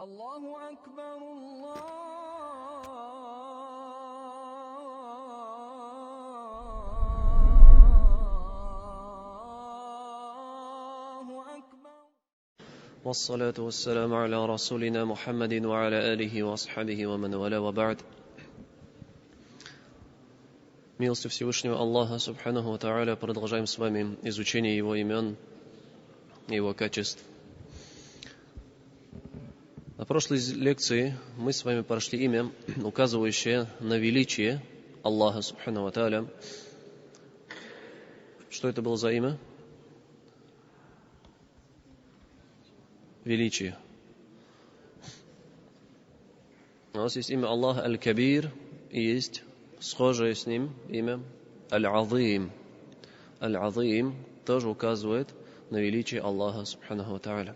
الله أكبر الله أكبر. والصلاة والسلام على رسولنا محمد وعلى آله وأصحابه ومن والاه وبعد. Милостью Всевышнего Аллаха Субханаху ва Тааля, продолжаем с вами изучение Его имен и Его качеств. На прошлой лекции мы с вами прошли имя, указывающее на величие Аллаха Субханаху ва Тааля. Что это было за имя? Величие. У нас есть имя Аллаха Аль-Кабир, и есть схожее с ним имя Аль-Азим. Аль-Азим тоже указывает на величие Аллаха Субханаху ва Тааля.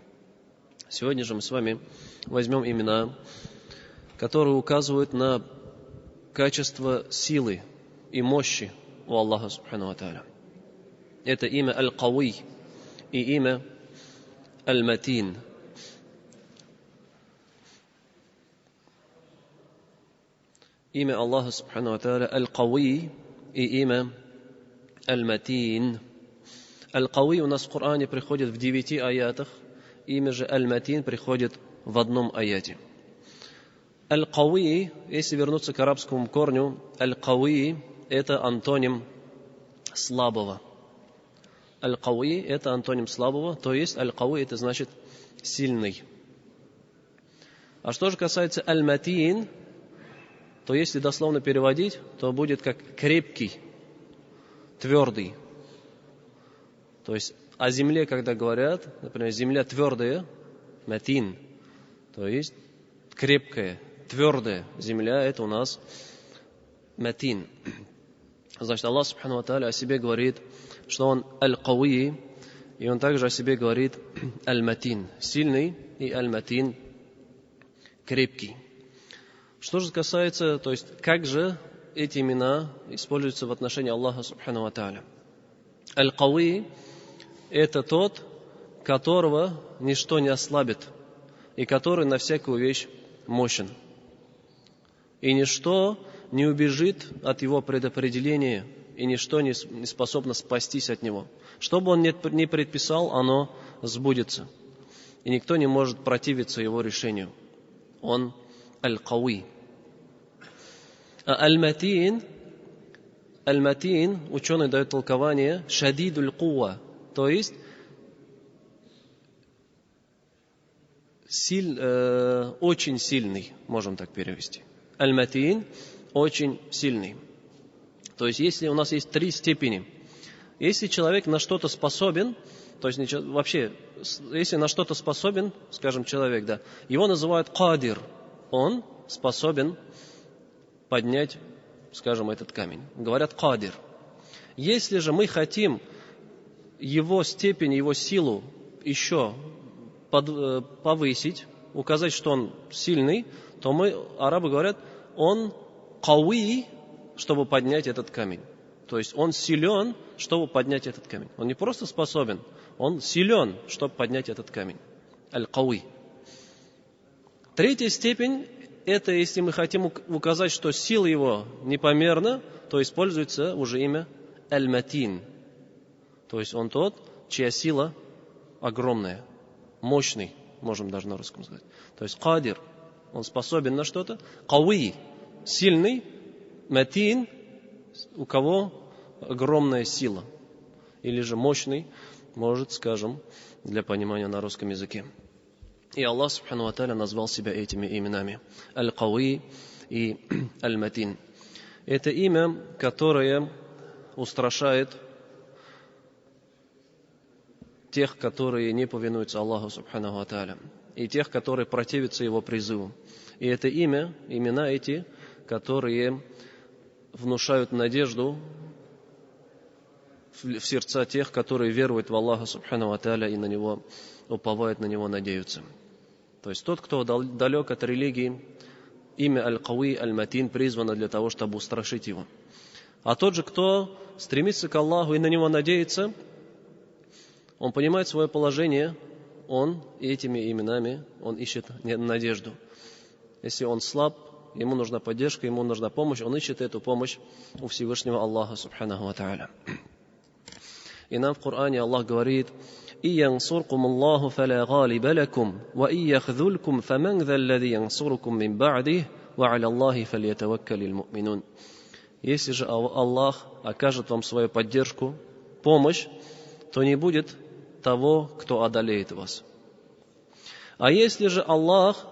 Сегодня же мы с вами возьмем имена, которые указывают на качество силы и мощи у Аллаха Субханаху ва Тааля. Это имя Аль-Кауи и имя Аль-Матин. Имя Аллаха Субханаху ва Тааля Аль-Кауи и имя Аль-Матин. Аль-Кауи у нас в Коране приходит в 9 аятах, имя же Аль-Матин приходит в одном аяте. Аль-Кауи, если вернуться к арабскому корню, Аль-Кауи – это антоним слабого. Аль-Кауи – это антоним слабого, то есть Аль-Кауи – это значит сильный. А что же касается Аль-Матин, то если дословно переводить, то будет как крепкий, твердый. То есть о земле, когда говорят, например, земля твердая, матин, то есть крепкая, твердая земля, это у нас матин. Значит, Аллах Субхану ва Тааля о себе говорит, что Он аль-Кауи, и Он также о себе говорит аль-Матин, сильный, и аль-Матин, крепкий. Что же касается, то есть как же эти имена используются в отношении Аллаха Субхану ва Тааля? Аль-Кауи – это тот, которого ничто не ослабит, и который на всякую вещь мощен. И ничто не убежит от его предопределения, и ничто не способно спастись от него. Что бы он ни предписал, оно сбудется. И никто не может противиться его решению. Он Аль-Кауи. А Аль-Матин, ученый дает толкование, шадидуль куа, то есть очень сильный, можем так перевести. Аль-Матин очень сильный. То есть если у нас есть 3 степени. Если человек на что-то способен, то есть вообще, если на что-то способен, скажем, человек, да, его называют кадир. Он способен поднять, скажем, этот камень. Говорят кадир. Если же мы хотим его степень, его силу еще повысить, указать, что он сильный, то арабы говорят, он кауи, чтобы поднять этот камень. То есть он силен, чтобы поднять этот камень. Он не просто способен, он силен, чтобы поднять этот камень. Аль-Кауи. 3 степень – это если мы хотим указать, что сила его непомерна, то используется уже имя Аль-Матин. То есть он тот, чья сила огромная, мощный, можем даже на русском сказать. То есть кадир, он способен на что-то. Кауи, сильный. Матин, у кого огромная сила. Или же мощный, может, скажем, для понимания на русском языке. И Аллах Субхану ва Тааля назвал себя этими именами. Аль-Кауи и Аль-Матин. Это имя, которое устрашает тех, которые не повинуются Аллаху Субхану ва Тааля, и тех, которые противятся Его призыву. И это имена эти, которые внушают надежду в сердца тех, которые веруют в Аллаха Субхану ва Тааля и на Него уповают, на Него надеются. То есть тот, кто далек от религии, имя Аль-Кауи, Аль-Матин призвано для того, чтобы устрашить его. А тот же, кто стремится к Аллаху и на Него надеется, он понимает свое положение он этими именами, он ищет надежду. Если он слаб, ему нужна поддержка, ему нужна помощь, он ищет эту помощь у Всевышнего Аллаха, субханаху ва тааля. И нам в Коране Аллах говорит: «И янсуркум Аллаху фаля галиба лакум, ва и яхзулькум фаман за аллади янсуркум мин ба'дих, ва аля Аллахи фальятаваккалил му'минун». Если же Аллах окажет вам свою поддержку, помощь, то не будет того, кто одолеет вас. А если же Аллах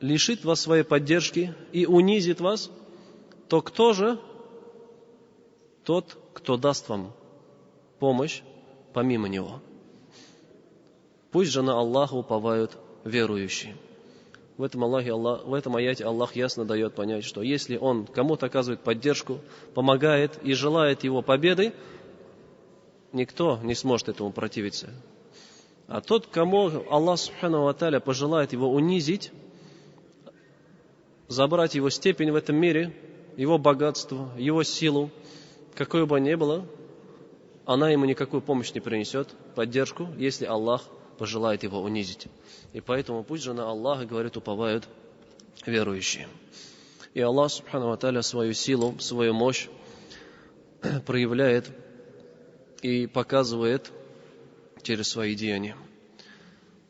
лишит вас своей поддержки и унизит вас, то кто же тот, кто даст вам помощь помимо Него? Пусть же на Аллаха уповают верующие. В этом аяте Аллах ясно дает понять, что если Он кому-то оказывает поддержку, помогает и желает его победы, никто не сможет этому противиться. А тот, кому Аллах субхану ва тааля пожелает его унизить, забрать его степень в этом мире, его богатство, его силу, какой бы ни было, она ему никакую помощь не принесет, поддержку, если Аллах пожелает его унизить. И поэтому пусть же на Аллаха, говорит, уповают верующие. И Аллах субхану ва тааля свою силу, свою мощь проявляет и показывает через свои деяния.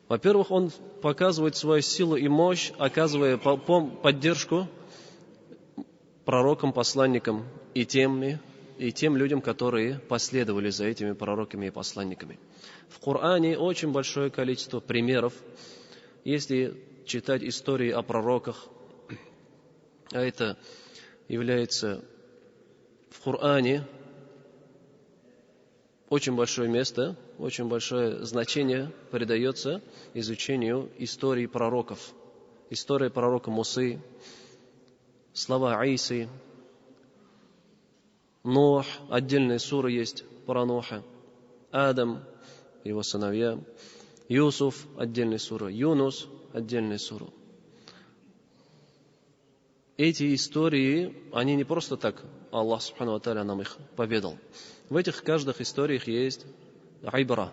Во-первых, Он показывает свою силу и мощь, оказывая поддержку пророкам, посланникам и тем людям, которые последовали за этими пророками и посланниками. В Коране очень большое количество примеров. Если читать истории о пророках, а это является в Коране очень большое место, очень большое значение придается изучению истории пророков. История пророка Мусы, слова Исы, Нух, отдельная сура есть про Нуха, Адам, его сыновья, Юсуф, отдельная сура, Юнус, отдельная сура. Эти истории, они не просто так, Аллах субхану ва тааля нам их поведал. В этих каждых историях есть айбра,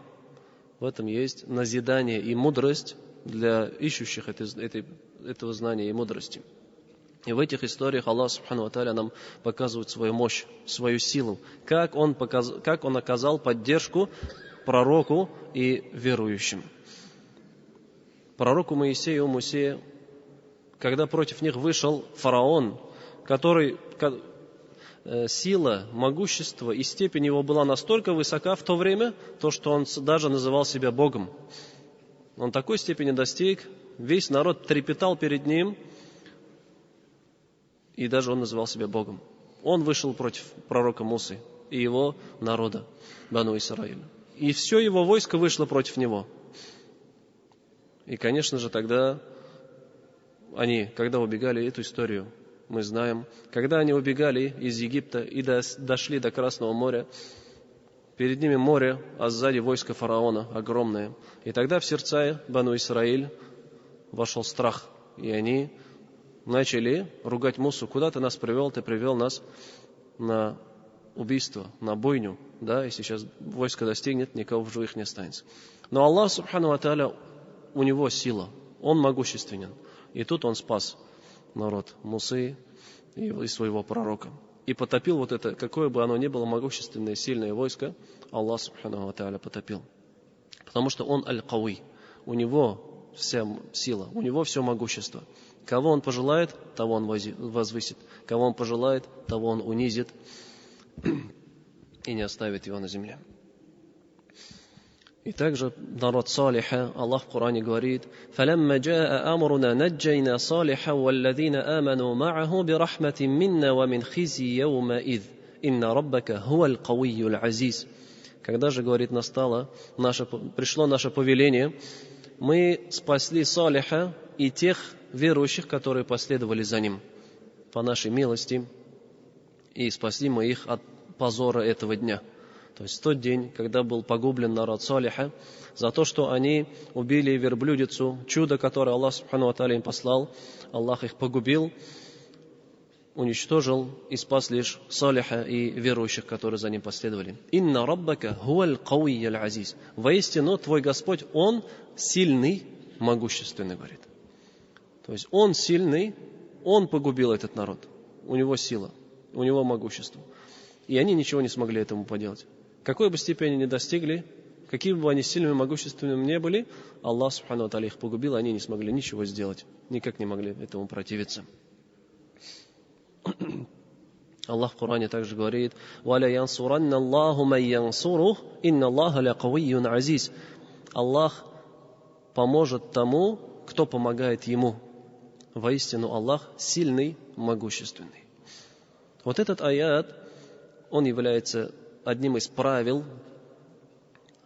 в этом есть назидание и мудрость для ищущих этого знания и мудрости. И в этих историях Аллах субхану ва тааля нам показывает свою мощь, свою силу, как Он оказал поддержку пророку и верующим. Пророку Моисею, Мусе, когда против них вышел фараон, который сила, могущество и степень его была настолько высока в то время, что он даже называл себя Богом. Он такой степени достиг, весь народ трепетал перед ним, и даже он называл себя Богом. Он вышел против пророка Мусы и его народа, Бану Исраиля. И все его войско вышло против него. И, конечно же, тогда они, когда убегали, эту историю мы знаем, когда они убегали из Египта и дошли до Красного моря, перед ними море, а сзади войско фараона огромное. И тогда в сердца Бану Исраиль вошел страх, и они начали ругать Мусу: куда ты нас привел? Ты привел нас на убийство, на бойню. Да, и сейчас войско достигнет, никого в живых не останется. Но Аллах субхану ва тааля, у него сила, он могущественен. И тут он спас народ Мусы и своего пророка. И потопил вот это, какое бы оно ни было могущественное, сильное войско, Аллах субхану ва тааля потопил. Потому что он аль-Кауи, у него вся сила, у него все могущество. Кого он пожелает, того он возвысит. Кого он пожелает, того он унизит и не оставит его на земле. И также народ Салиха, Аллах в Коране говорит: فَلَمَّا جَاءَ أَمْرُنَا نَجَّيْنَا صَالِحًا وَالَّذِينَ آمَنُوا مَعَهُ بِرَحْمَةٍ مِنَّا وَمِنْ خِزْيِ يَوْمَئِذٍ إِنَّ رَبَّكَ هُوَ الْقَوِيُّ الْعَزِيزُ. Когда же, говорит, пришло наше повеление, мы спасли Салиха и тех верующих, которые последовали за ним по нашей милости, и спасли мы их от позора этого дня. То есть в тот день, когда был погублен народ Салиха за то, что они убили верблюдицу, чудо, которое Аллах субхану ва тааля им послал, Аллах их погубил. уничтожил и спас лишь салиха и верующих, которые за ним последовали. «Инна раббака хуаль кауийяль азиз». Воистину, твой Господь, Он сильный, могущественный, говорит. То есть Он сильный, Он погубил этот народ. У Него сила, у Него могущество. И они ничего не смогли этому поделать. Какой бы степени ни достигли, какими бы они сильными и могущественными не были, Аллах Субхану ва Тааля их погубил, они не смогли ничего сделать, никак не могли этому противиться. Аллах в Коране также говорит: «Валя янсуранна Аллаху ман янсурух, инна Аллаха ля кавийюн азиз». Аллах поможет тому, кто помогает ему. Воистину Аллах сильный, могущественный. Вот этот аят, он является одним из правил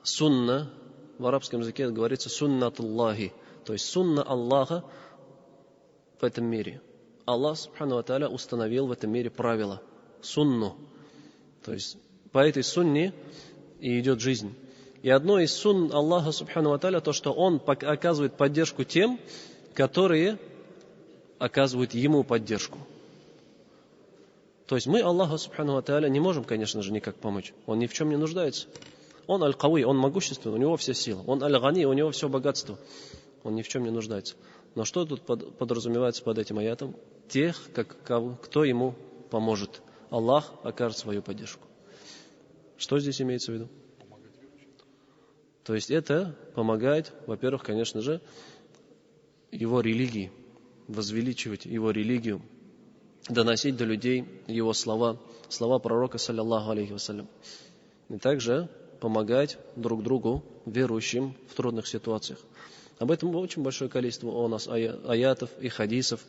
сунна. В арабском языке говорится суннатуллахи, то есть сунна Аллаха в этом мире. Аллах Субхану ва Тааля установил в этом мире правила, сунну. То есть по этой сунне и идет жизнь. И одно из сунн Аллаха Субхану ва Тааля то, что Он оказывает поддержку тем, которые оказывают Ему поддержку. То есть мы Аллаху Субхану ва Тааля не можем, конечно же, никак помочь. Он ни в чем не нуждается. Он аль-кауи, Он могущественный, у Него вся сила. Он аль-гани, у Него все богатство. Он ни в чем не нуждается. Но что тут подразумевается под этим аятом? Тех, кто ему поможет. Аллах окажет свою поддержку. Что здесь имеется в виду? То есть это помогает, во-первых, конечно же, его религии, возвеличивать его религию, доносить до людей его слова пророка, саллаллаху алейхи вассалям. И также помогать друг другу, верующим в трудных ситуациях. Об этом очень большое количество у нас аятов и хадисов.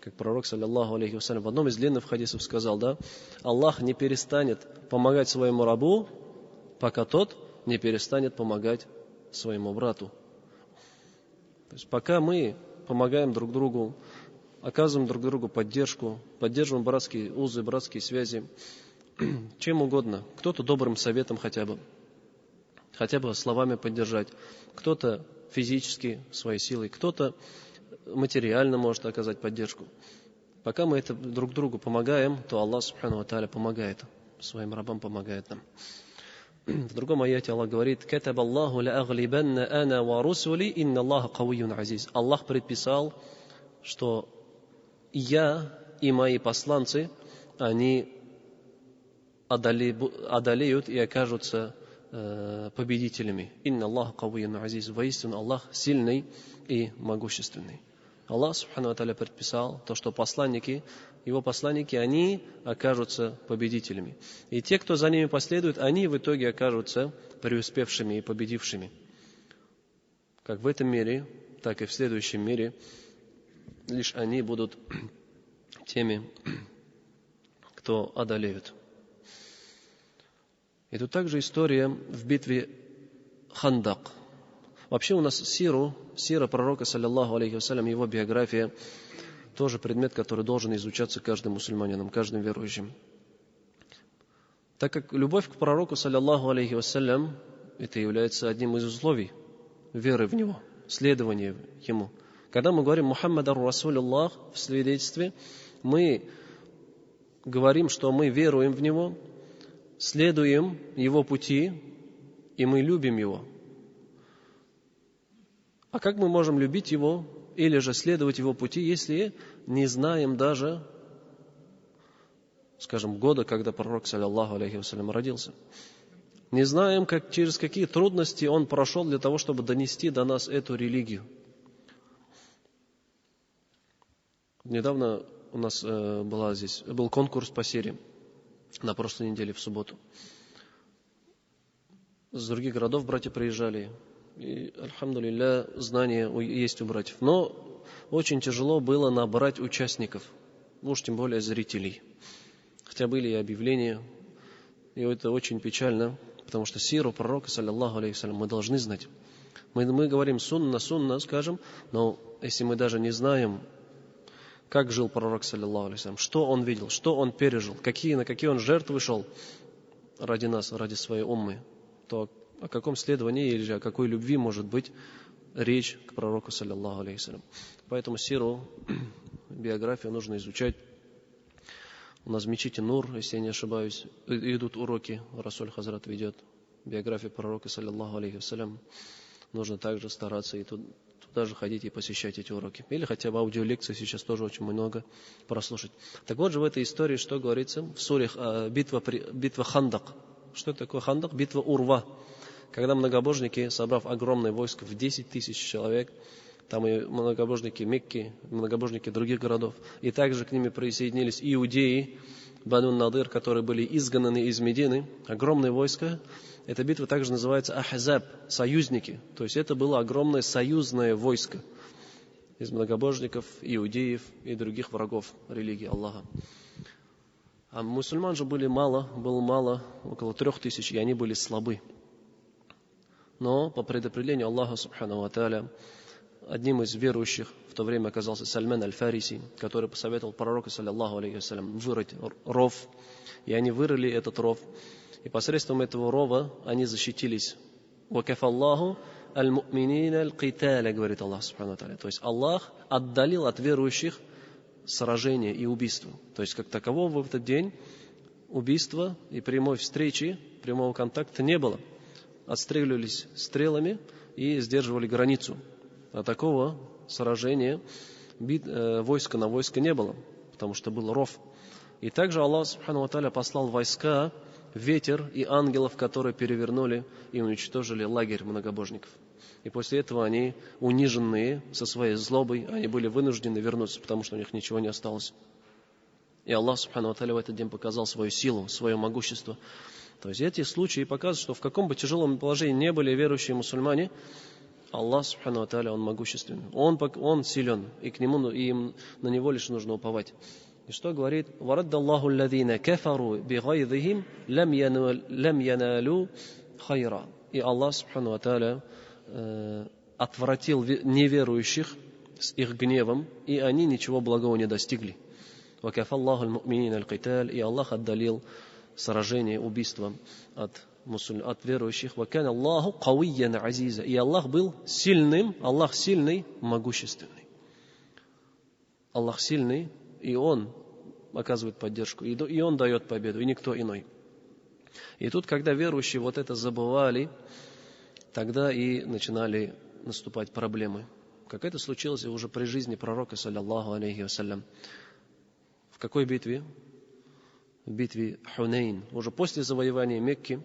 Как пророк, саллаллаху алейхи вассалям, в одном из длинных хадисов сказал, да, Аллах не перестанет помогать своему рабу, пока тот не перестанет помогать своему брату. То есть пока мы помогаем друг другу, оказываем друг другу поддержку, поддерживаем братские узы, братские связи, чем угодно, кто-то добрым советом хотя бы словами поддержать, кто-то физически, своей силой, кто-то материально может оказать поддержку. Пока мы это друг другу помогаем, то Аллах Субхану ва Тааля помогает, своим рабам помогает нам. В другом аяте Аллах говорит: «Катаба Аллаху ля аглибанна ана ва русули, инна Аллаха кавийюн азиз». Аллах предписал, что я и мои посланцы, они одолеют и окажутся победителями. Инна Аллаха кавийюн азиз. Воистину Аллах сильный и могущественный. Аллах Субхану ва Тааля предписал то, что его посланники, они окажутся победителями. И те, кто за ними последует, они в итоге окажутся преуспевшими и победившими. Как в этом мире, так и в следующем мире. Лишь они будут теми, кто одолеют. И тут также история в битве Хандак. Вообще у нас сира пророка, саллаллаху алейхи вассалям, его биография, тоже предмет, который должен изучаться каждым мусульманином, каждым верующим. Так как любовь к пророку, саллаллаху алейхи вассалям, это является одним из условий веры в него, следования ему. Когда мы говорим «Мухаммад ар-Расулуллах» в свидетельстве, мы говорим, что мы веруем в него, следуем его пути, и мы любим его. А как мы можем любить его или же следовать его пути, если не знаем даже, скажем, года, когда пророк, саллаллаху алейхи вассалям, родился? Не знаем, через какие трудности он прошел для того, чтобы донести до нас эту религию. Недавно у нас был конкурс по сире на прошлой неделе в субботу. С других городов братья приезжали. И, альхамдулилля, знания есть у братьев. Но очень тяжело было набрать участников, уж тем более зрителей. Хотя были и объявления. И это очень печально, потому что сиру пророка, саллаллаху алейхи вассалям, мы должны знать. Мы говорим сунна, скажем, но если мы даже не знаем, как жил пророк, саллаллаху алейхи вассалям, что он видел, что он пережил, на какие он жертвы шел ради нас, ради своей уммы, то о каком следовании или же о какой любви может быть речь к пророку, саллаллаху алейхи вассалям. Поэтому сиру, биографию нужно изучать. У нас в мечети Нур, если я не ошибаюсь, идут уроки. Расуль Хазрат ведет биографию пророка, саллиллаху алейхи вассалям. Нужно также стараться и туда же ходить и посещать эти уроки. Или хотя бы аудиолекции сейчас тоже очень много прослушать. Так вот же в этой истории, что говорится в суре битва Хандак. Что такое Хандак? Битва Урва. Когда многобожники, собрав огромное войско в 10 тысяч человек, там и многобожники Мекки, многобожники других городов, и также к ними присоединились иудеи, Бану Надыр, которые были изгнаны из Медины, огромное войско. Эта битва также называется Ахзаб, союзники. То есть это было огромное союзное войско из многобожников, иудеев и других врагов религии Аллаха. А мусульман же было мало, около 3000, и они были слабы. Но по предопределению Аллаха, субхану ва тааля, одним из верующих в то время оказался Сальман аль-Фариси, который посоветовал пророку, саллиллаху алейхи вассалям, вырыть ров. И они вырыли этот ров. И посредством этого рова они защитились. «Вакафаллаху аль-му'минина аль-киталя», говорит Аллах, субхану ва тааля. То есть Аллах отдалил от верующих сражение и убийство. То есть как такового в этот день убийства и прямой встречи, прямого контакта не было. Отстреливались стрелами и сдерживали границу. А такого сражения войска на войско не было, потому что был ров. И также Аллах субхану ва тааля послал войска, ветер и ангелов, которые перевернули и уничтожили лагерь многобожников. И после этого они, униженные со своей злобой, они были вынуждены вернуться, потому что у них ничего не осталось. И Аллах субхану ва тааля в этот день показал свою силу, свое могущество. То есть эти случаи показывают, что в каком бы тяжелом положении не были верующие мусульмане, Аллах субхану ва тааля, Он могущественный, Он силен, и к Нему, и на Него лишь нужно уповать. И что говорит? «Вараддаллаху аллазина кафару бигайзихим лам яналу хайра». И Аллах субхану ва тааля отвратил неверующих с их гневом, и они ничего благого не достигли. «Вакафаллаху аль-му'минина аль-киталь». И Аллах отдалил сражение, убийство от верующих. «Вакан Аллаху кавиян азиза». И Аллах был сильным, Аллах сильный, могущественный. Аллах сильный, и Он оказывает поддержку, и Он дает победу, и никто иной. И тут, когда верующие вот это забывали, тогда и начинали наступать проблемы. Как это случилось уже при жизни пророка, саллиллаху алейхи вассалям. В какой битве? В битве Хунейн. Уже после завоевания Мекки,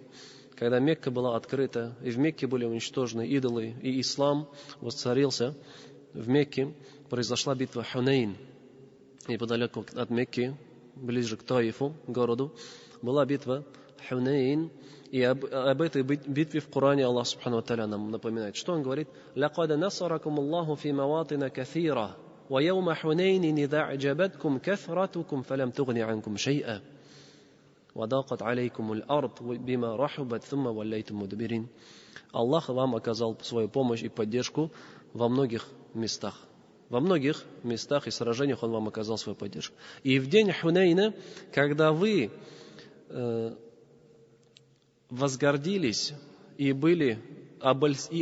когда Мекка была открыта, и в Мекке были уничтожены идолы, и ислам воцарился в Мекке, произошла битва Хунейн. Неподалеку от Мекки, ближе к Таифу, городу, была битва Хунейн. И об этой битве в Коране Аллах субхану ва тааля нам напоминает. Что Он говорит? «Лакад насаракум Аллаху фи маватина каthира, ва яума Хунейнин иза а'джабаткум каthратукум фалам тугни анкум шай'a, ва дaqat алейкум аль-ард бима рахубат thumma валлайтум мудбирин». Аллах вам оказал свою помощь и поддержку во многих местах. Во многих местах и сражениях Он вам оказал свою поддержку. И в день Хунейна, когда вы возгордились и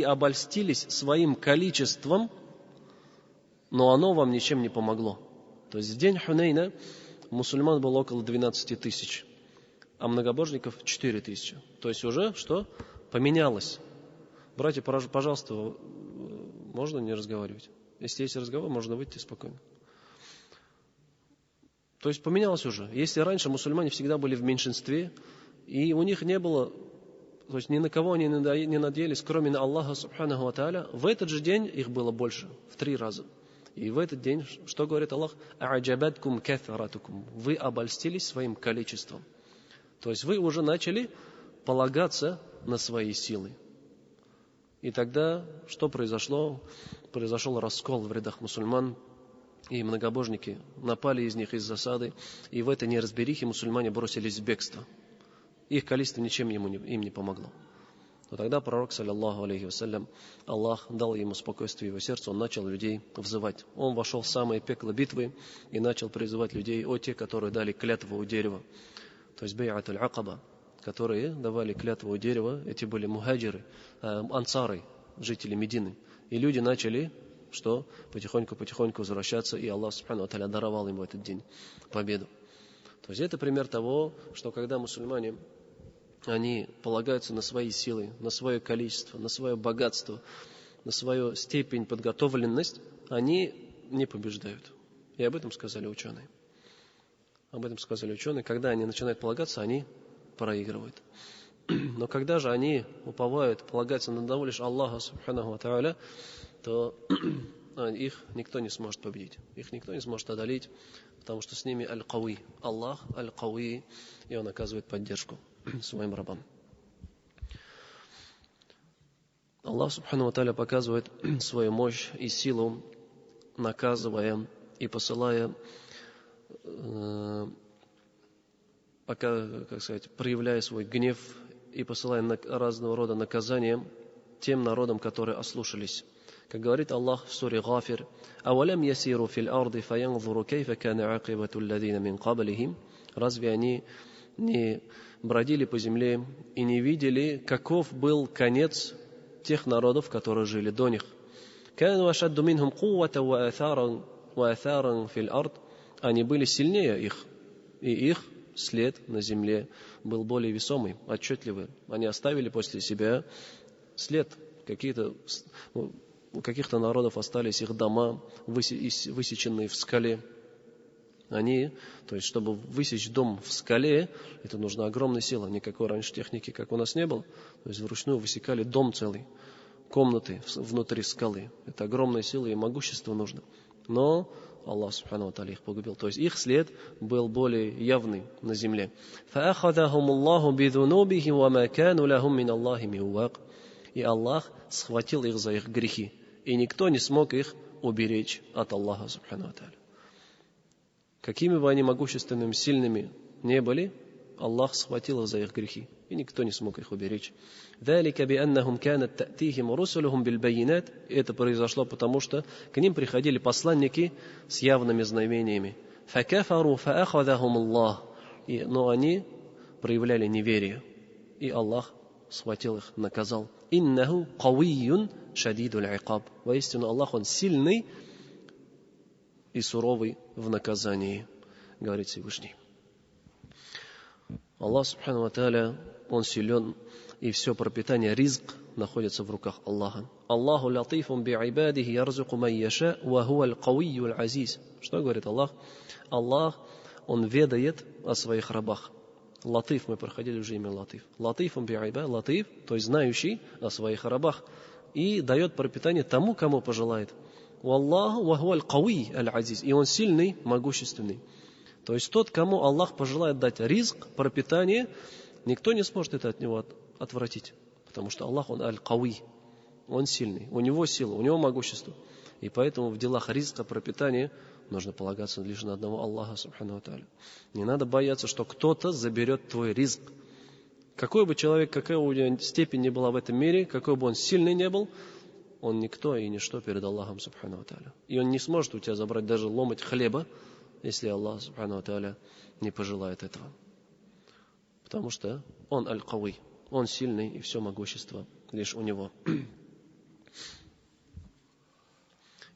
обольстились своим количеством, но оно вам ничем не помогло. То есть в день Хунейна мусульман было около 12 тысяч, а многобожников 4 тысячи. То есть уже что? Поменялось. Братья, пожалуйста, можно не разговаривать? Если есть разговор, можно выйти спокойно. То есть поменялось уже. Если раньше мусульмане всегда были в меньшинстве, и у них не было, то есть ни на кого они не надеялись, кроме на Аллаха субханаху ва тааля, в этот же день их было больше, в 3 раза. И в этот день, что говорит Аллах? «А'джабаткум кафаратукум». Вы обольстились своим количеством. То есть вы уже начали полагаться на свои силы. И тогда что произошло? Произошел раскол в рядах мусульман, и многобожники напали из них из засады, и в этой неразберихе мусульмане бросились в бегство. Их количество ничем им не помогло. Но тогда пророк, саллиллаху алейхи вассалям, Аллах дал ему спокойствие в его сердце, он начал людей взывать. Он вошел в самое пекло битвы и начал призывать людей, о те, которые дали клятву у дерева. То есть бай'ат аль-акаба, которые давали клятву у дерева, эти были мухаджиры, ансары, жители Медины. И люди начали, что потихоньку возвращаться, и Аллах субхану ва тааля даровал им в этот день победу. То есть это пример того, что когда мусульмане, они полагаются на свои силы, на свое количество, на свое богатство, на свою степень подготовленность, они не побеждают. И об этом сказали ученые. Об этом сказали ученые. Когда они начинают полагаться, они проигрывают. Но когда же они уповают, полагаются на одного лишь Аллаха, субханаху ва тааля, то их никто не сможет победить. Их никто не сможет одолеть, потому что с ними Аль-Кауи. Аллах Аль-Кауи, и Он оказывает поддержку своим рабам. Аллах, субхану ва тааля, показывает свою мощь и силу, наказывая и посылая, проявляя свой гнев и посылая разного рода наказания тем народам, которые ослушались. Как говорит Аллах в суре Гафир: «Авалям ясиру фил арди фаянзуру кейфа кана акибату алладина мин каблихим». Разве они не бродили по земле и не видели, каков был конец тех народов, которые жили до них? «Кану ашадду минхум куввата ва атharан фил ард». Они были сильнее их, и их след на земле был более весомый, отчетливый. Они оставили после себя след. У каких-то народов остались их дома, высеченные в скале. То есть, чтобы высечь дом в скале, это нужна огромная сила. Никакой раньше техники, как у нас, не было. То есть, вручную высекали дом целый, комнаты внутри скалы. Это огромная сила и могущество нужно. Но Аллах, субхану ва тааля, их погубил. То есть, их след был более явный на земле. И Аллах схватил их за их грехи. И никто не смог их уберечь от Аллаха, субхану ва тааля. Какими бы они могущественными, сильными не были, Аллах схватил их за их грехи. И никто не смог их уберечь. Это произошло потому, что к ним приходили посланники с явными знамениями. Но они проявляли неверие. И Аллах схватил их, наказал. «Иннаху кавийюн шадидуль икаб». Воистину Аллах, Он сильный и суровый в наказании, говорит Всевышний. Аллах, субхану ва тааля, Он силен, и все пропитание, ризк находится в руках Аллаха. Аллаху латифун би ибадихи ярзуку ман яша, ва хуа аль-кавийю аль-азиз. Что говорит Аллах? Аллах, Он ведает о своих рабах. Латиф, мы проходили уже имя Латиф. Латифун би ибад, латиф, то есть знающий о своих рабах, и дает пропитание тому, кому пожелает. Валлаху ва хуа аль-кавий аль-азиз. И Он сильный, могущественный. То есть тот, кому Аллах пожелает дать ризк, пропитание, никто не сможет это от него отвратить. Потому что Аллах, Он аль-кауи, Он сильный, у Него сила, у Него могущество. И поэтому в делах ризка, пропитания нужно полагаться лишь на одного Аллаха, субхану ва тааля. Не надо бояться, что кто-то заберет твой ризк. Какой бы человек, какая у него степень ни была в этом мире, какой бы он сильный не был, он никто и ничто перед Аллахом, субхану ва тааля. И он не сможет у тебя забрать даже ломоть хлеба, если Аллах, субхану ва тааля, не пожелает этого. Потому что Он аль-кауи, Он сильный, и все могущество лишь у Него.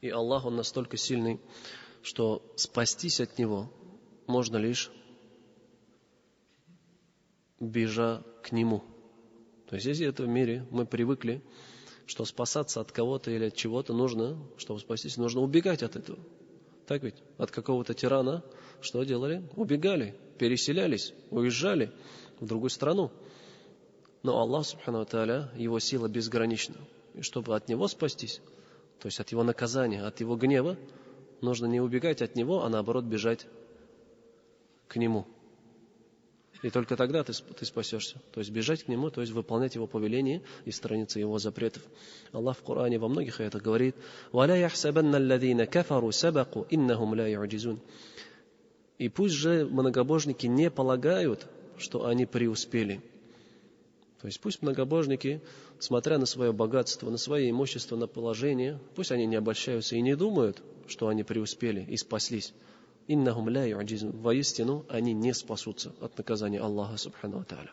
И Аллах, Он настолько сильный, что спастись от Него можно лишь бежа к Нему. То есть, если в этом мире мы привыкли, что спасаться от кого-то или от чего-то нужно, чтобы спастись, нужно убегать от этого. Так ведь? От какого-то тирана что делали? Убегали, переселялись, уезжали в другую страну. Но Аллах, субхану ва тааля, Его сила безгранична. И чтобы от Него спастись, то есть от Его наказания, от Его гнева, нужно не убегать от Него, а наоборот бежать к Нему. И только тогда ты спасешься. То есть бежать к Нему, то есть выполнять Его повеления и сторониться Его запретов. Аллах в Коране во многих аятах говорит: «Валя яхсабанна алладзина кафару сабаку иннахум ла ю'джизун». И пусть же многобожники не полагают, что они преуспели. То есть пусть многобожники, смотря на свое богатство, на свое имущество, на положение, пусть они не обольщаются и не думают, что они преуспели и спаслись. Иннахум ла ю'джизун. Воистину, они не спасутся от наказания Аллаха, субхану ва тааля.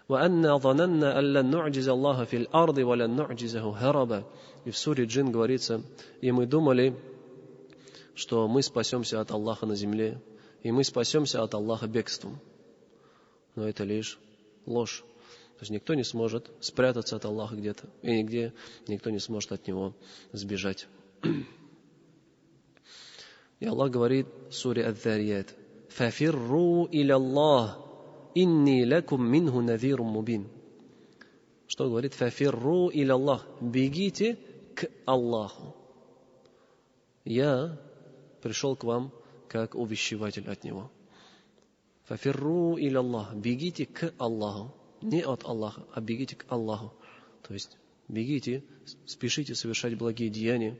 Ва анна зананна аллан ну'джиза Аллаха фил арди ва лан ну'джизаху хараба. И в суре Джин говорится: и мы думали, что мы спасемся от Аллаха на земле, и мы спасемся от Аллаха бегством. Но это лишь ложь. То есть никто не сможет спрятаться от Аллаха где-то, и нигде никто не сможет от Него сбежать. И Аллах говорит в суре Ад-Дарият: «Фафирру иля Аллах, инни лакум минху надзирун мубин». Что говорит? «Фафирру иля Аллах». Бегите к Аллаху. Я пришел к вам как увещеватель от Него. «Фафирру иля Аллах». Бегите к Аллаху. Не от Аллаха, а бегите к Аллаху. То есть бегите, спешите совершать благие деяния,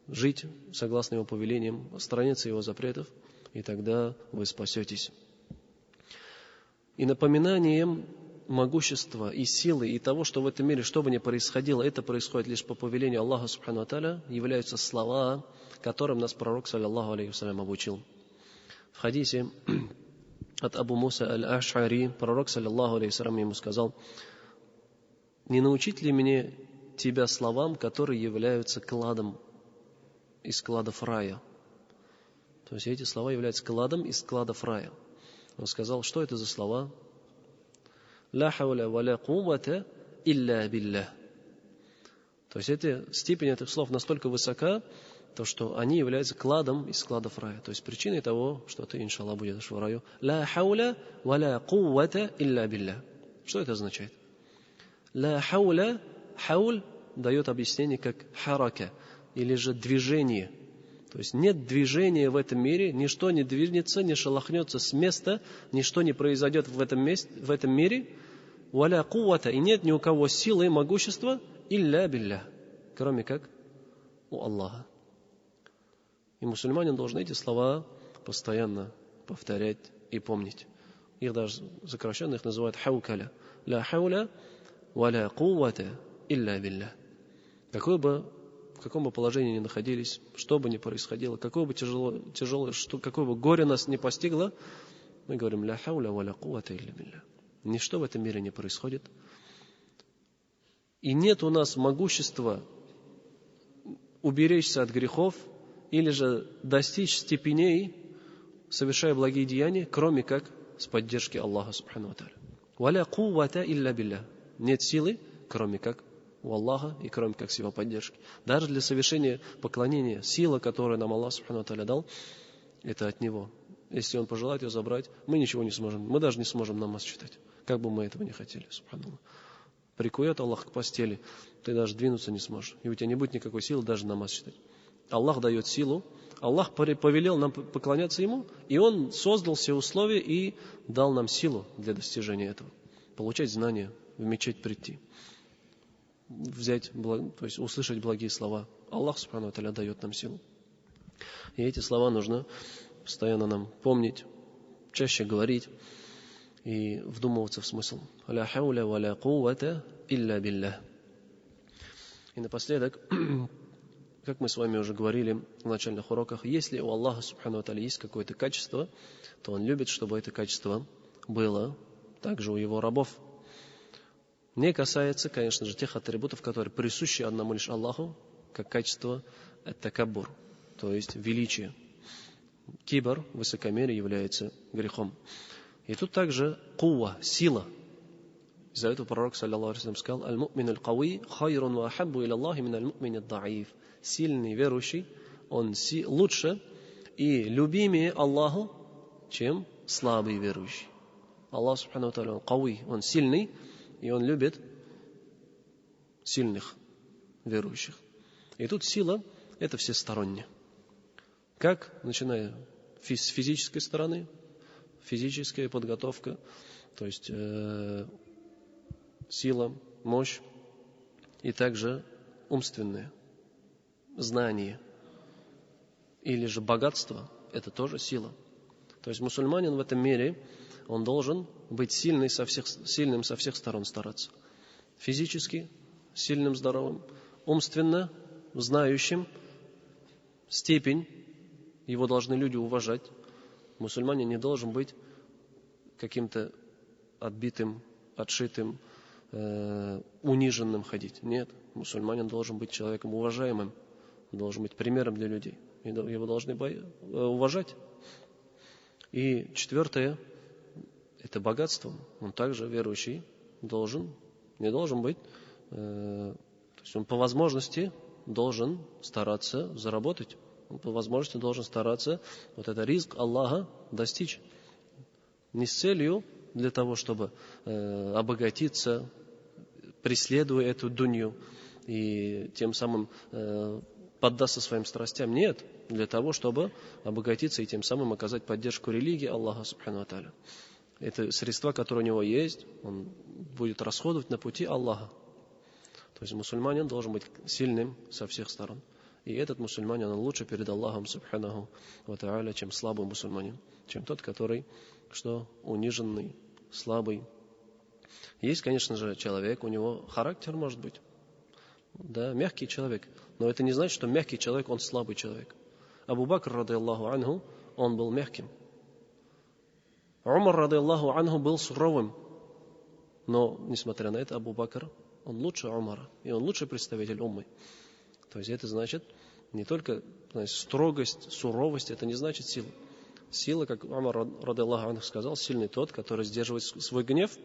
жить согласно Его повелениям, сторониться Его запретов, и тогда вы спасетесь. И напоминанием могущества и силы, и того, что в этом мире, что бы ни происходило, это происходит лишь по повелению Аллаха Субхану ва Тааля, являются слова, которым нас пророк, саллаллаху алейхи вассалям, обучил. В хадисе от Абу Муса аль-Аш'ари пророк, саллаллаху алейхи вассалям, ему сказал: «Не научить ли мне тебя словам, которые являются кладом из кладов рая?» То есть эти слова являются кладом из кладов рая. Он сказал: что это за слова? «Ла хауля ва ла куввата илля биллях». То есть степень этих слов настолько высока, то, что они являются кладом из кладов рая. То есть причиной того, что ты, иншаллах, будешь в раю. «Ла хауля ва ла куввата илля биллях». Что это означает? «Ла хауля». Хауль дает объяснение как харака, или же движение. То есть нет движения в этом мире, ничто не двинется, не шелохнется с места, ничто не произойдет в этом мире. «Валя куввата», и нет ни у кого силы и могущества, илля биллях, кроме как у Аллаха. И мусульманин должен эти слова постоянно повторять и помнить. Их даже сокращенно их называют хаукаля. «Ла хауля валя куввата илля биллях». В каком бы положении ни находились, что бы ни происходило, какое бы тяжелое, какое бы горе нас не постигло, мы говорим: «Ля хауля ва ля куввата илля биллях». Ничто в этом мире не происходит. И нет у нас могущества уберечься от грехов или же достичь степеней, совершая благие деяния, кроме как с поддержки Аллаха Субхану ва Тааля. «Ва ля куввата илля биллях». Нет силы, кроме как у Аллаха и кроме как с Его поддержки. Даже для совершения поклонения, сила, которую нам Аллах Субхану ва Тааля дал, это от Него. Если Он пожелает ее забрать, мы ничего не сможем. Мы даже не сможем намаз читать, как бы мы этого не хотели. Субханаллах. Прикует Аллах к постели, ты даже двинуться не сможешь. И у тебя не будет никакой силы даже намаз читать. Аллах дает силу. Аллах повелел нам поклоняться Ему, и Он создал все условия и дал нам силу для достижения этого. Получать знания, в мечеть прийти, то есть услышать благие слова. Аллах Субхану ва Тааля дает нам силу. И эти слова нужно постоянно нам помнить, чаще говорить и вдумываться в смысл. «Ля хауля ва ля куввата илля биллях». И напоследок, как мы с вами уже говорили в начальных уроках, если у Аллаха Субхану ва Тааля есть какое-то качество, то Он любит, чтобы это качество было также у Его рабов. Не касается, конечно же, тех атрибутов, которые присущи одному лишь Аллаху, как качество ат-такаббур, то есть величие. Кибр, высокомерие, является грехом. И тут также кува, сила. Из-за этого пророк, саллаллаху алейхи ва саллям, сказал: «Аль-му'мин аль-кауи хайрун ва ахаббу иля Аллахи мин аль-му'мин ад-да'иф». Сильный верующий, он лучше и любимее Аллаху, чем слабый верующий. Аллах Субхану ва Тааля, он кауи, он сильный, и он любит сильных верующих. И тут сила — это всесторонне. Как, начиная с физической стороны, физическая подготовка, то есть сила, мощь, и также умственное, знание или же богатство — это тоже сила. То есть мусульманин в этом мире, он должен быть сильным со всех сторон стараться. Физически сильным, здоровым, умственно знающим, степень его должны люди уважать. Мусульманин не должен быть каким-то отбитым, отшитым, униженным ходить. Нет, мусульманин должен быть человеком уважаемым, должен быть примером для людей. Его должны уважать. И четвертое, это богатство. Он также, верующий, не должен быть, то есть он по возможности должен стараться заработать. Он по возможности должен стараться вот это ризк Аллаха достичь. Не с целью для того, чтобы обогатиться, преследуя эту дунью и тем самым поддаться своим страстям. Нет, для того, чтобы обогатиться и тем самым оказать поддержку религии Аллаха Субхану ва Тааля. Это средства, которые у него есть, он будет расходовать на пути Аллаха. То есть мусульманин должен быть сильным со всех сторон. И этот мусульманин, он лучше перед Аллахом Субханаху ва Тааля, чем слабый мусульманин, чем тот, который, униженный, слабый. Есть, конечно же, человек, у него характер может быть, да, мягкий человек, но это не значит, что мягкий человек, он слабый человек. Абу Бакр, ради Аллаху анху, он был мягким. Умар, ради Аллаху анху, был суровым. Но, несмотря на это, Абу Бакр, он лучше Умара, и он лучший представитель уммы. То есть это значит не только строгость, суровость, это не значит сила. Сила, как Умар, ради Аллаху анху, сказал, сильный тот, который сдерживает свой гнев,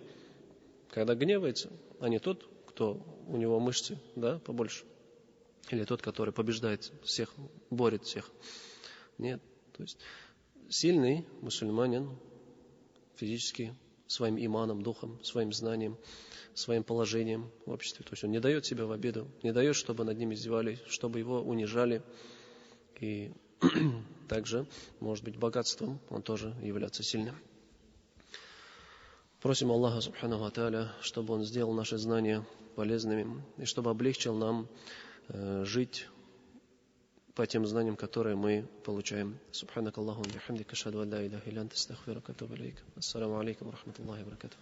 когда гневается, а не тот, кто у него мышцы, да, побольше. Или тот, который побеждает всех, борет всех. Нет. То есть сильный мусульманин физически, своим иманом, духом, своим знанием, своим положением в обществе. То есть он не дает себя в обиду, не дает, чтобы над ним издевались, чтобы его унижали. И также, может быть, богатством он тоже является сильным. Просим Аллаха Субханаху ва Тааля, чтобы Он сделал наши знания полезными и чтобы облегчил нам жить по тем знаниям, которые мы получаем. Субханак Аллаху ва бихамдика, ашхаду ан ла илляха илля анта, астагфирука ва атубу илейк. Ассаламу алейкум ва рахматуллахи ва баракатух.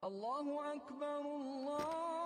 الله أكبر الله